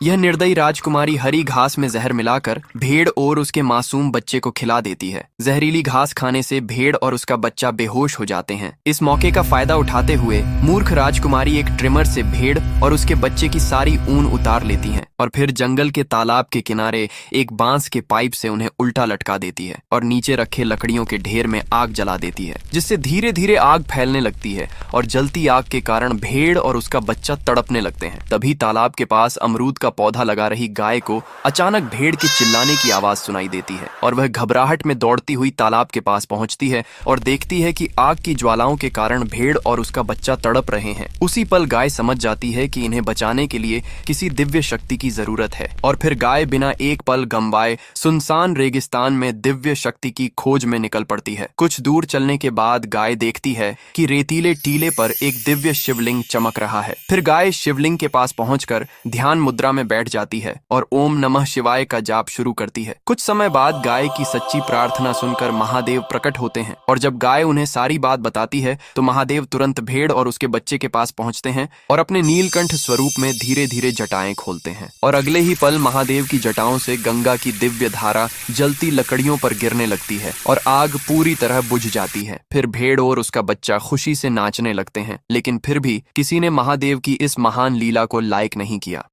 यह निर्दयी राजकुमारी हरी घास में जहर मिलाकर भेड़ और उसके मासूम बच्चे को खिला देती है। जहरीली घास खाने से भेड़ और उसका बच्चा बेहोश हो जाते हैं। इस मौके का फायदा उठाते हुए मूर्ख राजकुमारी एक ट्रिमर से भेड़ और उसके बच्चे की सारी ऊन उतार लेती है और फिर जंगल के तालाब के किनारे एक बांस के पाइप से उन्हें उल्टा लटका देती है और नीचे रखे लकड़ियों के ढेर में आग जला देती है, जिससे धीरे धीरे आग फैलने लगती है और जलती आग के कारण भेड़ और उसका बच्चा तड़पने लगते हैं। तभी तालाब के पास अमरूद का पौधा लगा रही गाय को अचानक भेड़ के चिल्लाने की आवाज सुनाई देती है और वह घबराहट में दौड़ती हुई तालाब के पास पहुंचती है और देखती है कि आग की ज्वालाओं के कारण भेड़ और उसका बच्चा तड़प रहे हैं। उसी पल गाय समझ जाती है कि इन्हें बचाने के लिए किसी दिव्य शक्ति की जरूरत है और फिर गाय बिना एक पल गंवाए सुनसान रेगिस्तान में दिव्य शक्ति की खोज में निकल पड़ती है। कुछ दूर चलने के बाद गाय देखती है कि रेतीले टीले पर एक दिव्य शिवलिंग चमक रहा है। फिर गाय शिवलिंग के पास पहुंचकर ध्यान मुद्रा में बैठ जाती है और ओम नमः शिवाय का जाप शुरू करती है। कुछ समय बाद गाय की सच्ची प्रार्थना सुनकर महादेव प्रकट होते हैं और जब गाय उन्हें सारी बात बताती है तो महादेव तुरंत भेड़ और उसके बच्चे के पास पहुंचते हैं और अपने नीलकंठ स्वरूप में धीरे धीरे जटाएं खोलते हैं और अगले ही पल महादेव की जटाओं से गंगा की दिव्य धारा जलती लकड़ियों पर गिरने लगती है और आग पूरी तरह बुझ जाती है। फिर भेड़ और उसका बच्चा खुशी से नाचने लगते हैं, लेकिन फिर भी किसी ने महादेव की इस महान लीला को लाइक नहीं किया।